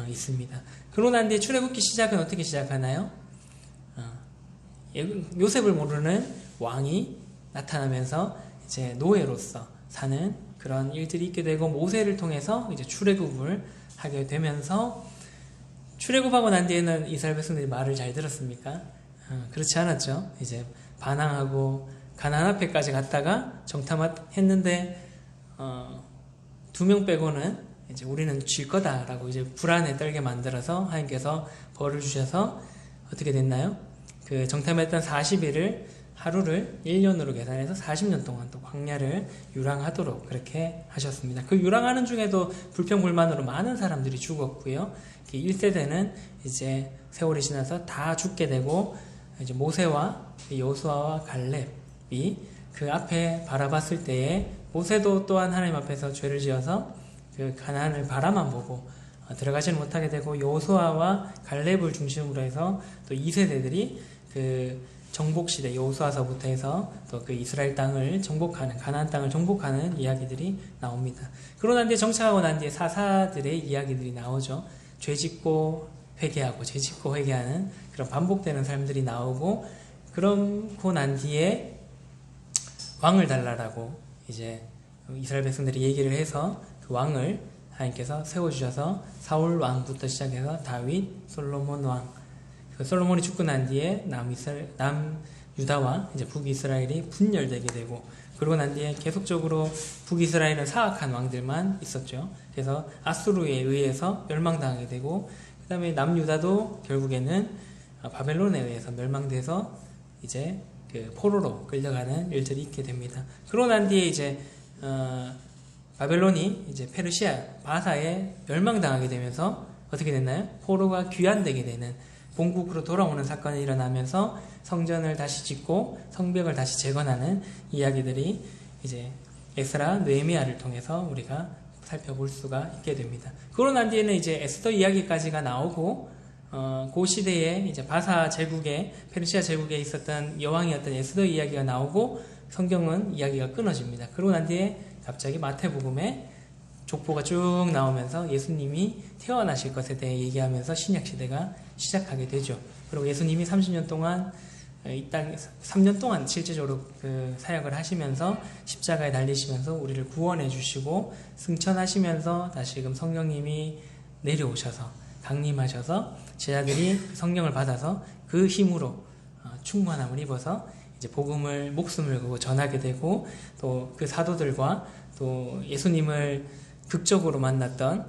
있습니다. 그러고 난 뒤에 출애굽기 시작은 어떻게 시작하나요? 요셉을 모르는 왕이 나타나면서 이제 노예로서 사는 그런 일들이 있게 되고, 모세를 통해서 이제 출애굽을 하게 되면서, 출애굽하고 난 뒤에는 이스라엘 백성들이 말을 잘 들었습니까? 그렇지 않았죠. 이제 반항하고 가나안 앞에까지 갔다가 정탐했는데 2명 빼고는 이제 우리는 질 거다라고 이제 불안에 떨게 만들어서 하나님께서 벌을 주셔서 어떻게 됐나요? 그 정탐했던 40일을 하루를 1년으로 계산해서 40년 동안 또 광야를 유랑하도록 그렇게 하셨습니다. 그 유랑하는 중에도 불평불만으로 많은 사람들이 죽었고요. 1세대는 이제 세월이 지나서 다 죽게 되고, 이제 모세와 여호수아와 갈렙이 그 앞에 바라봤을 때에, 모세도 또한 하나님 앞에서 죄를 지어서 그 가나안을 바라만 보고 들어가지는 못하게 되고, 여호수아와 갈렙을 중심으로 해서 또 2세대들이 그 정복시대 여호수아서부터 해서 또 그 이스라엘 땅을 정복하는, 가나안 땅을 정복하는 이야기들이 나옵니다. 그러고 난 뒤에 정착하고 난 뒤에 사사들의 이야기들이 나오죠. 죄짓고 회개하고 죄짓고 회개하는 그런 반복되는 삶들이 나오고, 그러고 난 뒤에 왕을 달라라고 이제 이스라엘 백성들이 얘기를 해서 그 왕을 하나님께서 세워주셔서 사울 왕부터 시작해서 다윗, 솔로몬 왕. 그 솔로몬이 죽고 난 뒤에 남유다와 이제 북이스라엘이 분열되게 되고, 그러고 난 뒤에 계속적으로 북이스라엘은 사악한 왕들만 있었죠. 그래서 아수르에 의해서 멸망당하게 되고, 그 다음에 남유다도 결국에는 바벨론에 의해서 멸망돼서 이제 그 포로로 끌려가는 일들이 있게 됩니다. 그러고 난 뒤에 이제 바벨론이 이제 페르시아 바사에 멸망당하게 되면서 어떻게 됐나요? 포로가 귀환되게 되는, 본국으로 돌아오는 사건이 일어나면서 성전을 다시 짓고 성벽을 다시 재건하는 이야기들이 이제 에스라, 느헤미야를 통해서 우리가 살펴볼 수가 있게 됩니다. 그러고 난 뒤에는 이제 에스더 이야기까지가 나오고, 그 시대에 이제 바사 제국에, 페르시아 제국에 있었던 여왕이었던 에스더 이야기가 나오고 성경은 이야기가 끊어집니다. 그러고 난 뒤에 갑자기 마태복음에 족보가 쭉 나오면서 예수님이 태어나실 것에 대해 얘기하면서 신약시대가 시작하게 되죠. 그리고 예수님이 30년 동안 이 땅에 3년 동안 실제적으로 그 사역을 하시면서 십자가에 달리시면서 우리를 구원해 주시고 승천하시면서 다시금 성령님이 내려오셔서 강림하셔서 제자들이 성령을 받아서 그 힘으로 충만함을 입어서 이제 복음을 목숨을 걸고 전하게 되고, 또 그 사도들과 또 예수님을 극적으로 만났던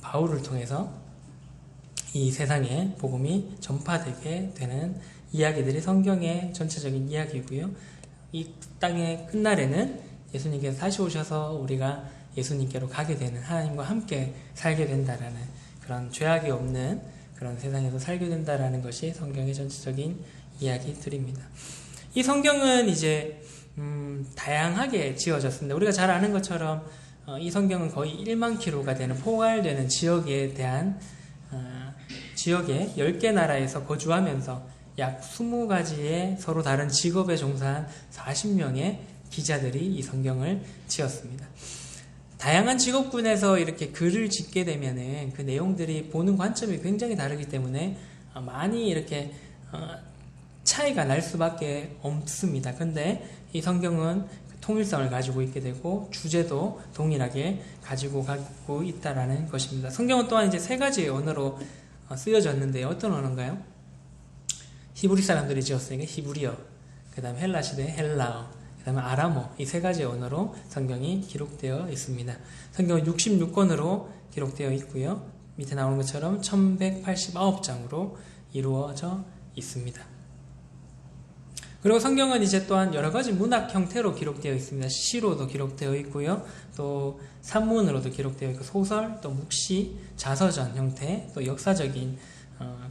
바울을 통해서 이 세상에 복음이 전파되게 되는 이야기들이 성경의 전체적인 이야기고요. 이 땅의 끝날에는 예수님께서 다시 오셔서 우리가 예수님께로 가게 되는, 하나님과 함께 살게 된다라는, 그런 죄악이 없는 그런 세상에서 살게 된다라는 것이 성경의 전체적인 이야기들입니다. 이 성경은 이제 다양하게 지어졌습니다. 우리가 잘 아는 것처럼 이 성경은 거의 1만 킬로가 되는 포괄되는 지역에 대한 지역의 10개 나라에서 거주하면서 약 20가지의 서로 다른 직업에 종사한 40명의 기자들이 이 성경을 지었습니다. 다양한 직업군에서 이렇게 글을 짓게 되면은 그 내용들이 보는 관점이 굉장히 다르기 때문에 많이 이렇게 차이가 날 수밖에 없습니다. 근데 이 성경은 통일성을 가지고 있게 되고 주제도 동일하게 가지고 가고 있다라는 것입니다. 성경은 또한 이제 3가지의 언어로 쓰여졌는데 어떤 언어인가요? 히브리 사람들이 지었으니까 히브리어, 그 다음에 헬라 시대의 헬라어, 그 다음에 아람어, 이 3가지 언어로 성경이 기록되어 있습니다. 성경은 66권으로 기록되어 있고요. 밑에 나오는 것처럼 1189장으로 이루어져 있습니다. 그리고 성경은 이제 또한 여러 가지 문학 형태로 기록되어 있습니다. 시로도 기록되어 있고요. 또 산문으로도 기록되어 있고, 소설, 또 묵시, 자서전 형태, 또 역사적인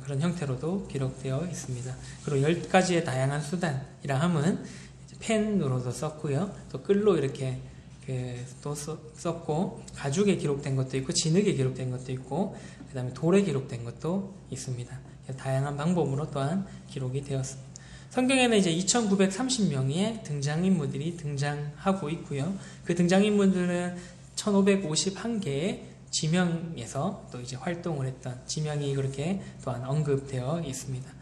그런 형태로도 기록되어 있습니다. 그리고 10가지의 다양한 수단이라 함은 펜으로도 썼고요. 또 끌로 이렇게 또 썼고, 가죽에 기록된 것도 있고, 진흙에 기록된 것도 있고, 그 다음에 돌에 기록된 것도 있습니다. 다양한 방법으로 또한 기록이 되었습니다. 성경에는 이제 2930명의 등장인물들이 등장하고 있고요. 그 등장인물들은 1551개의 지명에서 또 이제 활동을 했던 지명이 그렇게 또한 언급되어 있습니다.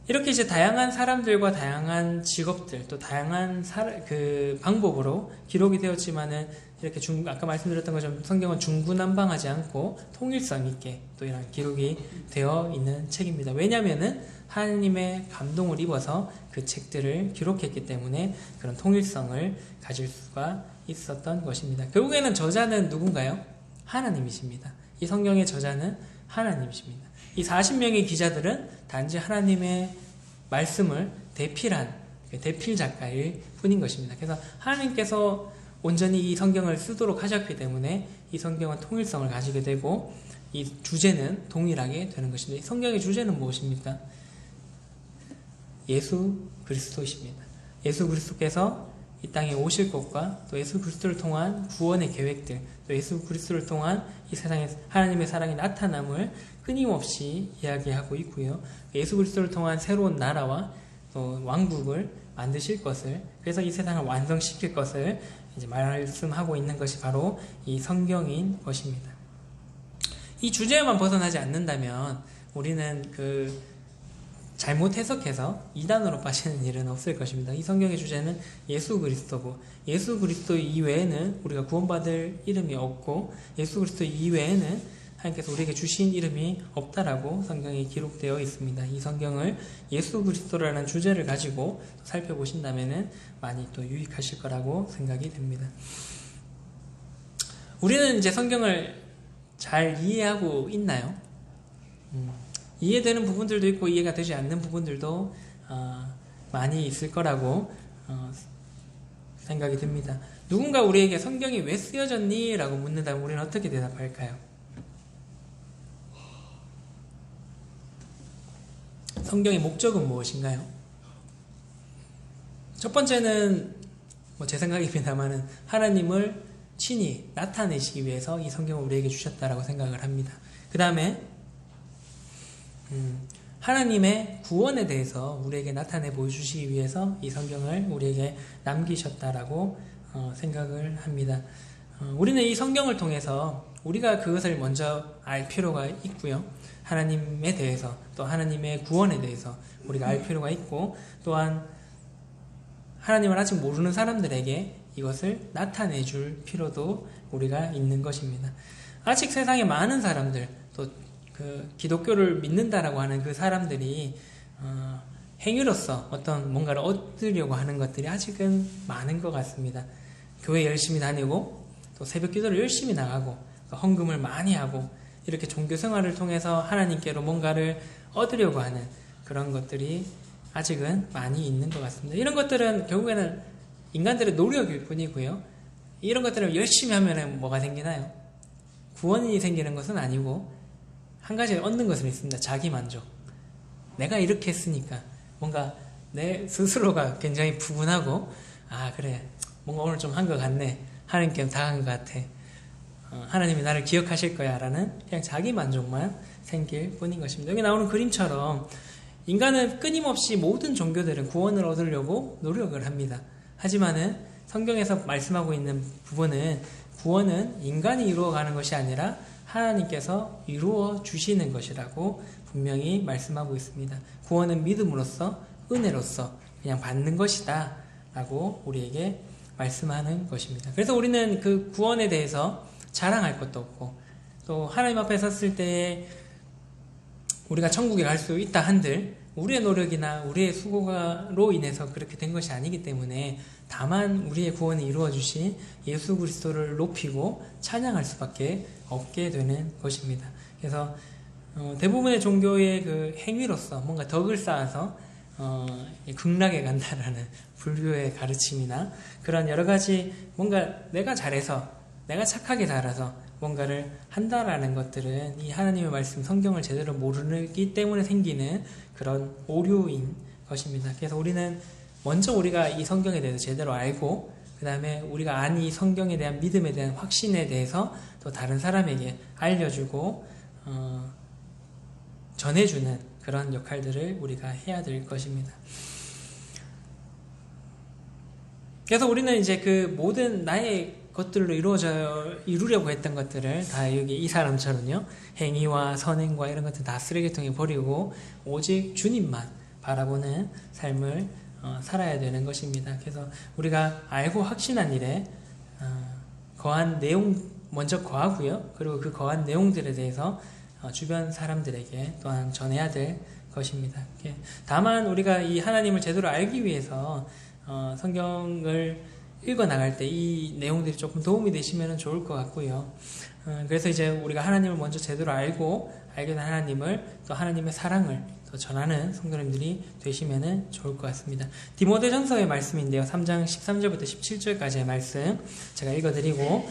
이렇게 이제 다양한 사람들과 다양한 직업들, 또 다양한 그 방법으로 기록이 되었지만은 이렇게 아까 말씀드렸던 것처럼 성경은 중구난방하지 않고 통일성 있게 또 이런 기록이 되어 있는 책입니다. 왜냐하면은 하나님의 감동을 입어서 그 책들을 기록했기 때문에 그런 통일성을 가질 수가 있었던 것입니다. 결국에는 저자는 누군가요? 하나님이십니다. 이 성경의 저자는 하나님이십니다. 이 40명의 기자들은 단지 하나님의 말씀을 대필한 대필 작가일 뿐인 것입니다. 그래서 하나님께서 온전히 이 성경을 쓰도록 하셨기 때문에 이 성경은 통일성을 가지게 되고 이 주제는 동일하게 되는 것입니다. 이 성경의 주제는 무엇입니까? 예수 그리스도이십니다. 예수 그리스도께서 이 땅에 오실 것과 또 예수 그리스도를 통한 구원의 계획들, 또 예수 그리스도를 통한 이 세상에 하나님의 사랑이 나타남을 끊임없이 이야기하고 있고요. 예수 그리스도를 통한 새로운 나라와 또 왕국을 만드실 것을, 그래서 이 세상을 완성시킬 것을 이제 말씀하고 있는 것이 바로 이 성경인 것입니다. 이 주제만 벗어나지 않는다면 우리는 그 잘못 해석해서 이단으로 빠지는 일은 없을 것입니다. 이 성경의 주제는 예수 그리스도고, 예수 그리스도 이외에는 우리가 구원받을 이름이 없고, 예수 그리스도 이외에는 하나님께서 우리에게 주신 이름이 없다라고 성경에 기록되어 있습니다. 이 성경을 예수 그리스도라는 주제를 가지고 살펴보신다면 많이 또 유익하실 거라고 생각이 됩니다. 우리는 이제 성경을 잘 이해하고 있나요? 이해되는 부분들도 있고 이해가 되지 않는 부분들도 많이 있을 거라고 생각이 듭니다. 누군가 우리에게 성경이 왜 쓰여졌니? 라고 묻는다면 우리는 어떻게 대답할까요? 성경의 목적은 무엇인가요? 첫 번째는 제 생각입니다만은 하나님을 친히 나타내시기 위해서 이 성경을 우리에게 주셨다라고 생각을 합니다. 그 다음에 하나님의 구원에 대해서 우리에게 나타내 보여주시기 위해서 이 성경을 우리에게 남기셨다라고 생각을 합니다. 우리는 이 성경을 통해서 우리가 그것을 먼저 알 필요가 있고요. 하나님에 대해서, 또 하나님의 구원에 대해서 우리가 알 필요가 있고, 또한 하나님을 아직 모르는 사람들에게 이것을 나타내 줄 필요도 우리가 있는 것입니다. 아직 세상에 많은 사람들, 또 그 기독교를 믿는다라고 하는 그 사람들이 행위로서 어떤 뭔가를 얻으려고 하는 것들이 아직은 많은 것 같습니다. 교회 열심히 다니고, 또 새벽 기도를 열심히 나가고, 헌금을 많이 하고, 이렇게 종교 생활을 통해서 하나님께로 뭔가를 얻으려고 하는 그런 것들이 아직은 많이 있는 것 같습니다. 이런 것들은 결국에는 인간들의 노력일 뿐이고요. 이런 것들을 열심히 하면 뭐가 생기나요? 구원이 생기는 것은 아니고 한 가지 얻는 것은 있습니다. 자기 만족. 내가 이렇게 했으니까 뭔가 내 스스로가 굉장히 부분하고, 아 그래 뭔가 오늘 좀 한 것 같네, 하나님께 다 한 것 같아, 하나님이 나를 기억하실 거야 라는 그냥 자기 만족만 생길 뿐인 것입니다. 여기 나오는 그림처럼 인간은 끊임없이 모든 종교들은 구원을 얻으려고 노력을 합니다. 하지만은 성경에서 말씀하고 있는 부분은 구원은 인간이 이루어가는 것이 아니라 하나님께서 이루어 주시는 것이라고 분명히 말씀하고 있습니다. 구원은 믿음으로써, 은혜로써 그냥 받는 것이다 라고 우리에게 말씀하는 것입니다. 그래서 우리는 그 구원에 대해서 자랑할 것도 없고, 또 하나님 앞에 섰을 때 우리가 천국에 갈 수 있다 한들 우리의 노력이나 우리의 수고로 인해서 그렇게 된 것이 아니기 때문에 다만 우리의 구원을 이루어 주신 예수 그리스도를 높이고 찬양할 수밖에 없게 되는 것입니다. 그래서 대부분의 종교의 그 행위로서 뭔가 덕을 쌓아서 극락에 간다라는 불교의 가르침이나 그런 여러 가지 뭔가 내가 잘해서, 내가 착하게 살아서 뭔가를 한다라는 것들은 이 하나님의 말씀, 성경을 제대로 모르기 때문에 생기는 그런 오류인 것입니다. 그래서 우리는 먼저 우리가 이 성경에 대해서 제대로 알고, 그 다음에 우리가 안 이 성경에 대한 믿음에 대한 확신에 대해서 또 다른 사람에게 알려주고 전해주는 그런 역할들을 우리가 해야 될 것입니다. 그래서 우리는 이제 그 모든 나의 것들로 이루려고 했던 것들을 다 여기 이 사람처럼요, 행위와 선행과 이런 것들 다 쓰레기통에 버리고 오직 주님만 바라보는 삶을 살아야 되는 것입니다. 그래서 우리가 알고 확신한 일에 거한 내용 먼저 거하고요, 그리고 그 거한 내용들에 대해서 주변 사람들에게 또한 전해야 될 것입니다. 다만 우리가 이 하나님을 제대로 알기 위해서 성경을 읽어나갈 때 이 내용들이 조금 도움이 되시면 좋을 것 같고요. 그래서 이제 우리가 하나님을 먼저 제대로 알고, 알게 된 하나님을, 또 하나님의 사랑을 또 전하는 성도님들이 되시면 좋을 것 같습니다. 디모데전서의 말씀인데요, 3장 13절부터 17절까지의 말씀 제가 읽어드리고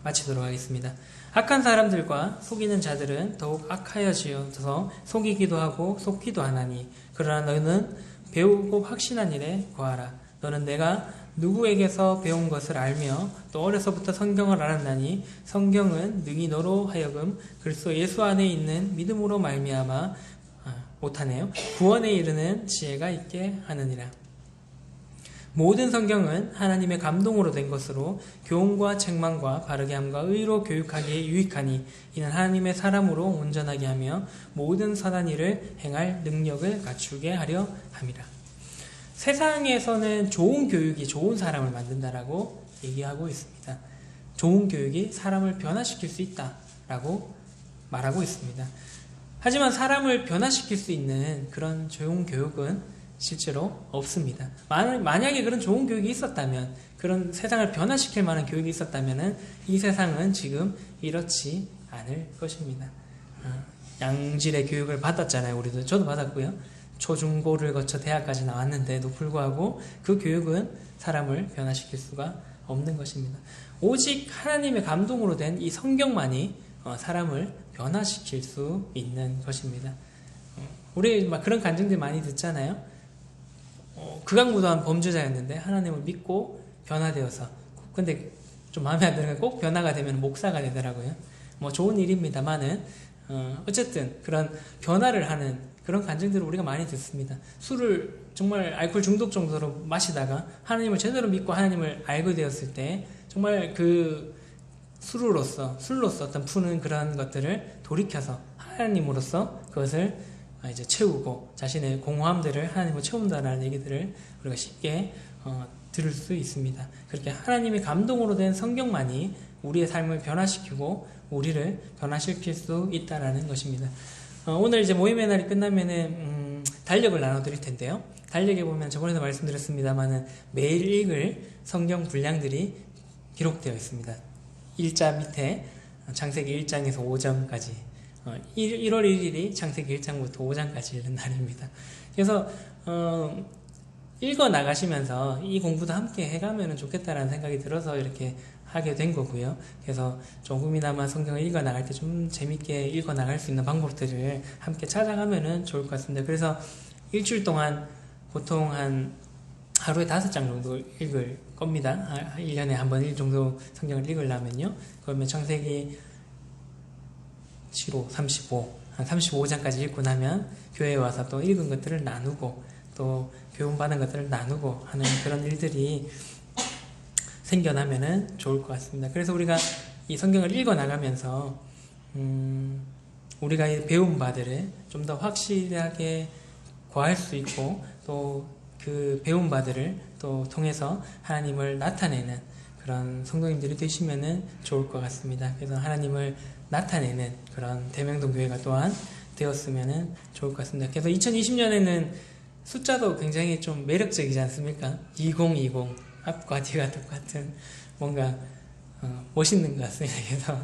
마치도록 하겠습니다. 악한 사람들과 속이는 자들은 더욱 악하여지어서 속이기도 하고 속기도 하나니, 그러나 너는 배우고 확신한 일에 거하라. 너는 내가 누구에게서 배운 것을 알며 또 어려서부터 성경을 알았나니, 성경은 능히 너로 하여금 그리스도 예수 안에 있는 믿음으로 말미암아 못하네요, 구원에 이르는 지혜가 있게 하느니라. 모든 성경은 하나님의 감동으로 된 것으로 교훈과 책망과 바르게 함과 의로 교육하기에 유익하니 이는 하나님의 사람으로 온전하게 하며 모든 선한 일을 행할 능력을 갖추게 하려 함이라. 세상에서는 좋은 교육이 좋은 사람을 만든다라고 얘기하고 있습니다. 좋은 교육이 사람을 변화시킬 수 있다라고 말하고 있습니다. 하지만 사람을 변화시킬 수 있는 그런 좋은 교육은 실제로 없습니다. 만약에 그런 좋은 교육이 있었다면, 그런 세상을 변화시킬 만한 교육이 있었다면 이 세상은 지금 이렇지 않을 것입니다. 양질의 교육을 받았잖아요. 우리도. 저도 받았고요. 초중고를 거쳐 대학까지 나왔는데도 불구하고 그 교육은 사람을 변화시킬 수가 없는 것입니다. 오직 하나님의 감동으로 된 이 성경만이 사람을 변화시킬 수 있는 것입니다. 우리 막 그런 간증들 많이 듣잖아요. 극악무도한 범죄자였는데 하나님을 믿고 변화되어서, 근데 좀 마음에 안 드는 건 꼭 변화가 되면 목사가 되더라고요. 뭐 좋은 일입니다만은 어쨌든 그런 변화를 하는 그런 간증들을 우리가 많이 듣습니다. 술을 정말 알코올 중독 정도로 마시다가 하나님을 제대로 믿고 하나님을 알게 되었을 때 정말 그 술로서 어떤 푸는 그런 것들을 돌이켜서 하나님으로서 그것을 이제 채우고 자신의 공허함들을 하나님으로 채운다는 얘기들을 우리가 쉽게 들을 수 있습니다. 그렇게 하나님의 감동으로 된 성경만이 우리의 삶을 변화시키고 우리를 변화시킬 수 있다라는 것입니다. 오늘 이제 모임의 날이 끝나면은 달력을 나눠드릴 텐데요. 달력에 보면 저번에도 말씀드렸습니다만은 매일 읽을 성경 분량들이 기록되어 있습니다. 일자 밑에 창세기 1장에서 5장까지 1월 1일이 창세기 1장부터 5장까지 읽는 날입니다. 그래서 읽어 나가시면서 이 공부도 함께 해가면 좋겠다라는 생각이 들어서 이렇게 하게 된 거고요. 그래서 조금이나마 성경을 읽어 나갈 때 좀 재밌게 읽어 나갈 수 있는 방법들을 함께 찾아가면 좋을 것 같습니다. 그래서 일주일 동안 보통 한 하루에 5장 정도 읽을 겁니다. 1년에 한 번 일 정도 성경을 읽으려면요. 그러면 창세기 15, 35, 한 35장까지 읽고 나면 교회에 와서 또 읽은 것들을 나누고 또 교훈받은 것들을 나누고 하는 그런 일들이 생겨나면은 좋을 것 같습니다. 그래서 우리가 이 성경을 읽어 나가면서 우리가 이 배운 바들을 좀 더 확실하게 구할 수 있고 또 그 배운 바들을 또 통해서 하나님을 나타내는 그런 성도님들이 되시면은 좋을 것 같습니다. 그래서 하나님을 나타내는 그런 대명동 교회가 또한 되었으면은 좋을 것 같습니다. 그래서 2020년에는 숫자도 굉장히 좀 매력적이지 않습니까? 2020 앞과 뒤가 똑같은 뭔가 멋있는 것 같습니다. 그래서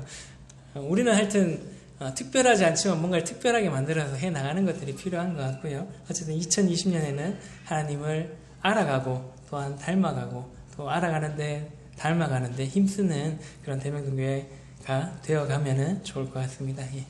우리는 하여튼 특별하지 않지만 뭔가를 특별하게 만들어서 해나가는 것들이 필요한 것 같고요. 어쨌든 2020년에는 하나님을 알아가고 또한 닮아가고 또 알아가는데 닮아가는데 힘쓰는 그런 대명교회가 되어가면 좋을 것 같습니다. 예.